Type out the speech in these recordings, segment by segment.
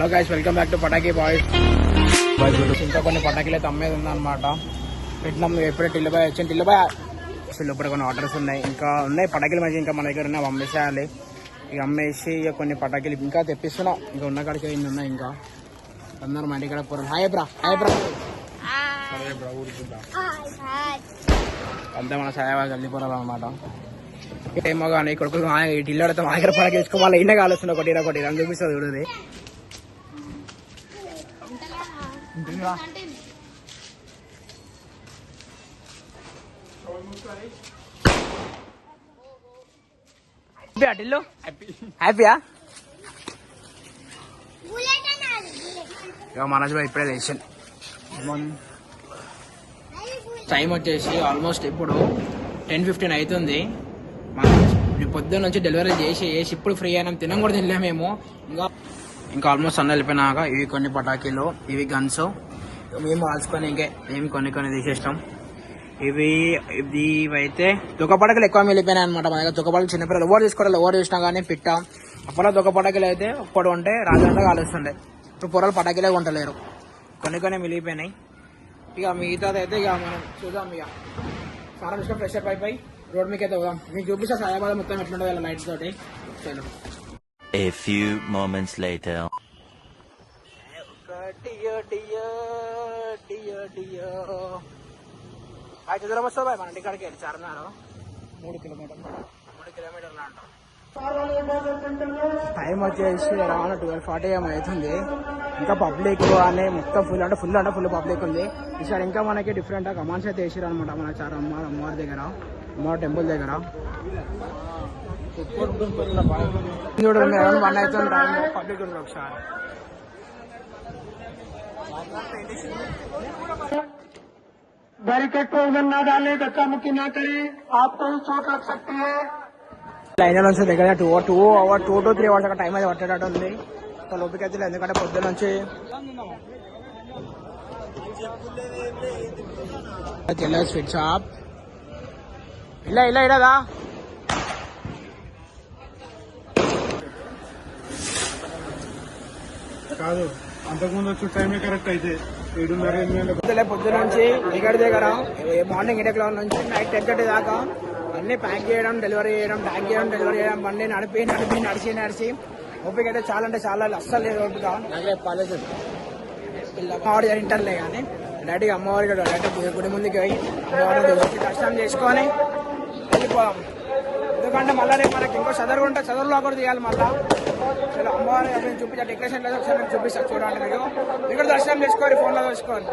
Hello guys, welcome back to Pataki boys. ఇంకా కొన్ని పటాకీలు అయితే అమ్మేది ఉందన్నమాట. పెట్టినాం ఎప్పుడే టిల్లుబాయ్ వచ్చింది. టిల్లుబాయ్ అసలు ఇప్పుడు కొన్ని ఆర్డర్స్ ఉన్నాయి, ఇంకా ఉన్నాయి పటాకీలు మంచి ఇంకా మన దగ్గర ఉన్నాయి. అమ్మేసేయాలి. ఇక అమ్మేసి ఇక కొన్ని పటాకీలు ఇంకా తెప్పిస్తున్నా. ఇంకా ఉన్న కాడికి అయింది ఉన్నాయి. ఇంకా అందరూ మా ఇంటికి పోరు. హాయ్ బ్రా, హాయ్ బ్రా, సరే బ్రా, ఊరుకుంటా అంతా మన సాయబాగా వెళ్ళిపోరాలన్నమాట. ఏమో కానీ కొడుకు ఇల్లు ఆడితే మా దగ్గర పటాకీ వేసుకోవాలి. ఇన్నే కాలుస్తుంది ఒకటి ఒకటి అని చూపిస్తుంది చూడది. హ్యాపీయా? మనోజ్ భాయ్ ఇప్పుడే లేచాను. టైం వచ్చేసి ఆల్మోస్ట్ ఇప్పుడు 10:15 అవుతుంది. పొద్దున్న నుంచి డెలివరీ చేసి ఇప్పుడు ఫ్రీ అయినా తినం కూడా తినలేమేమో. ఇంకా ఆల్మోస్ట్ అన్న వెళ్ళిపోయినాక ఇవి కొన్ని పటాకీలు, ఇవి గన్స్ మేము కాల్చుకొని ఇంకా ఏమి కొన్ని తీసేస్తాం. ఇవైతే దొక్క పటాకీలు ఎక్కువ వెళ్ళిపోయినాయి అనమాట. మన దగ్గర దొక్క పటాకీలు చిన్నపిల్లలు ఎవరు తీసుకోవాలి, ఎవరు చూసినా కానీ పిట్టాం. అప్పట్లో దొక్క పటాకీలు అయితే ఒక్కడు ఉంటే రాజంతా కాలుస్తుండే. ఇప్పుడు పొరలు పటాకీలే కొంటలేరు, కొన్ని మిగిలిపోయినాయి. ఇక మిగతాది అయితే ఇక మనం చూద్దాం. ఇక సారా చూసుకొని ఫ్రెష్ అప్ అయిపోయి రోడ్ మీకు అయితే పోదాం. మీకు చూపిస్తా సాయాబాద్ మొత్తం ఎట్లుంటుంది ఇలా లైట్స్ తోటి. చలో. A few moments later. దూరం వస్తా బాయ్, మన ఇంటికాడికి వెళ్ళి చార్మినార్ 3 కిలోమీటర్లు అంటారు. టైం వచ్చేసి అరౌండ్ 12:40 అవుతుంది. ఇంకా పబ్లిక్ అని మొత్తం ఫుల్ పబ్లిక్ ఉంది. ఈసారి ఇంకా మనకి డిఫరెంట్ కమాండ్స్ అయితే వేసారు అనమాట. మన అమ్మవారి దగ్గర, అమ్మవారి టెంపుల్ దగ్గర చూడండి. అరౌండ్ 1 అవుతుంది టైం. పబ్లిక్ ఉంది ఒకసారి. बैरिकेड को उधर ना डाले, धक्का मुक्की ना करे, आपको ही चोट लग सकती है. లైన్ నుంచి దగ్గర 2 to 3 అవర్స్ అక్కడ టైం అయితే పట్టేటట్టు ఉంది. లోపలికి అయితే ఎందుకంటే పొద్దున్న నుంచి స్వీట్ షాప్ ఇలాదా కాదు, అంతకుముందు వచ్చే టైమే కరెక్ట్ అయితే 7:30 పొద్దున నుంచి ఇక్కడ దగ్గర మార్నింగ్ 8 o'clock నుంచి నైట్ 10:30 దాకా అన్ని ప్యాక్ చేయడం, డెలివరీ చేయడం, ప్యాక్ చేయడం, డెలివరీ చేయడం, బండి నడిచి ఓపిక అయితే చాలా అంటే చాలా అస్సలు లేదు ఓపిక. నాకే కాలేజ్ అమ్మవారి ఇంటర్లే కానీ డైరెక్ట్గా అమ్మవారికి డైరెక్ట్ గుడి ముందుకి పోయి అమ్మవారిని దర్శనం చేసుకొని వెళ్ళిపోదాం. ఎందుకంటే మళ్ళీ రేపు మనకి ఇంకో చదువు ఉంటే చదువులో కూడా తీయాలి. మళ్ళీ అమ్మవారి చూపించా డెకరేషన్ లేదు, ఒకసారి నేను చూపిస్తాను చూడండి. మీరు ఇక్కడ దర్శనం చేసుకోవాలి, ఫోన్లో చూసుకోవాలి.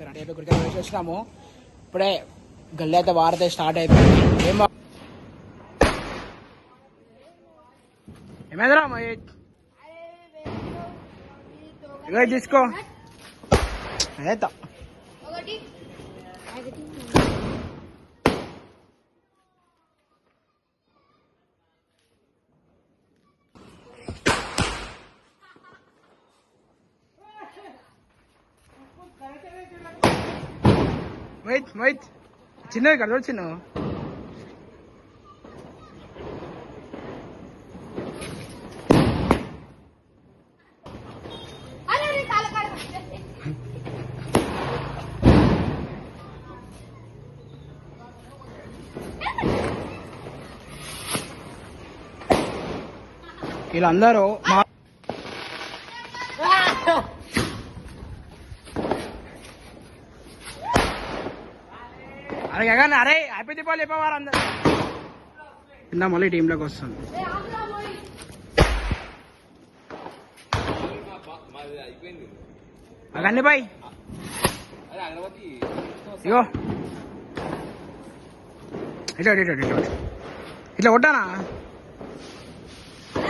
రెడీ అయిపోయి గుడికి వేసి వచ్చినాము. ఇప్పుడే గల్లీ అయితే వారితే స్టార్ట్ అయిపోయింది. ఏమైందిరా ఇక తీసుకో. అదే మైత్ చిన్నవి కదా చిన్న వీళ్ళందరూ అరే హ్యాపీ దీపావళి చెప్పేవారు అందరు. కింద మళ్ళీ టీంలోకి వస్తుంది. అగండి బాయ్, ఇగో ఇట్లా కొట్టానా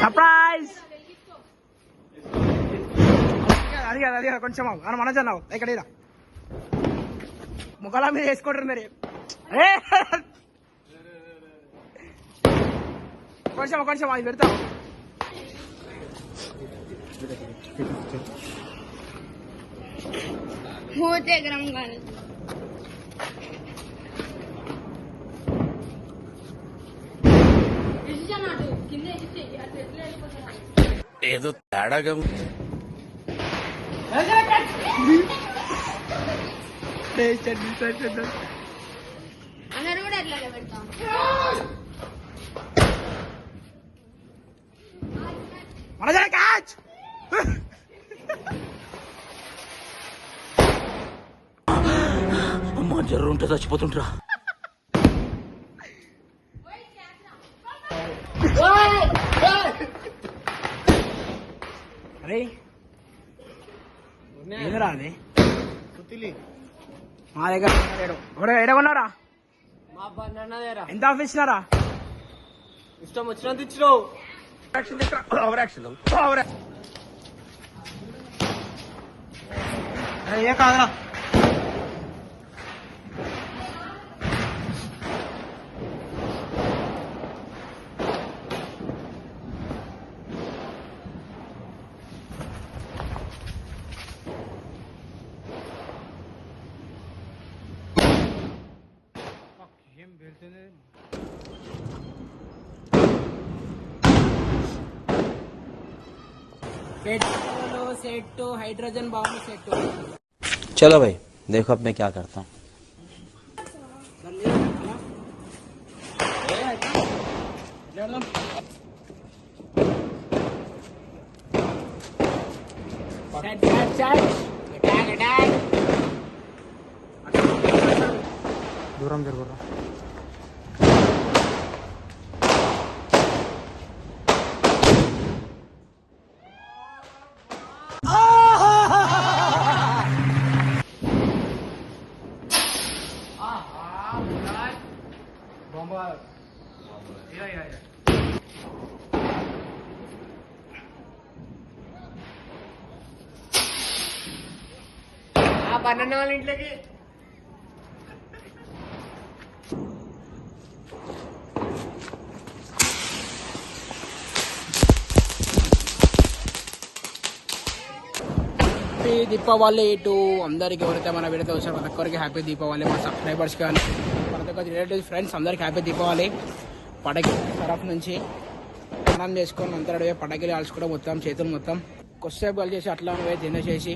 సర్ప్రైజ్. అది కదా కొంచెం మనజన్నావు ఇక్కడ ముఖాల మీద వేసుకుంటారు మీరు. కొంచెం అది పెడతాం. होते गरम गाने ఏదో తేడాగా ఉంది. అందరూ కూడా అట్లాగే పెడతాం మన క్యాచ్ అమ్మా జర్రు ఉంటే చచ్చిపోతుంటరా. అరే ఏదిరా అది మా దగ్గర ఎడగొన్నారా మా బండి దగ్గర ఎంత ఆఫ్ ఇచ్చినారా ఇష్టం వచ్చినంత ఇచ్చినావు. ఏ కాదురా ఏం పెడుతుంది petrol set hydrogen bomb set चलो भाई देखो अब मैं क्या करता हूँ. దూరం జరుగురా. ఆ బండి వాళ్ళ ఇంట్లోకి హ్యాపీ దీపావళి టు అందరికి ఎవరైతే మన వీడియో వచ్చారో ప్రతి ఒక్కరికి హ్యాపీ దీపావళి. మా సబ్స్క్రైబర్స్ కానీ ప్రతి ఒక్క రిలేటివ్స్ ఫ్రెండ్స్ అందరికి హ్యాపీ దీపావళి. పడకి తరఫు నుంచి స్నానం చేసుకొని అంతా రెడీ పడకిలు కాల్చుకోవడం మొత్తం చేతులు మొత్తం కొద్దిసేపు కలిసి అట్లా పోయి తినేసేసి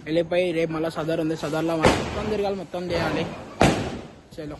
వెళ్ళిపోయి రేపు మళ్ళీ సదర్ ఉంది సదర్లో మొత్తం తిరగాలి మొత్తం చేయాలి చలో.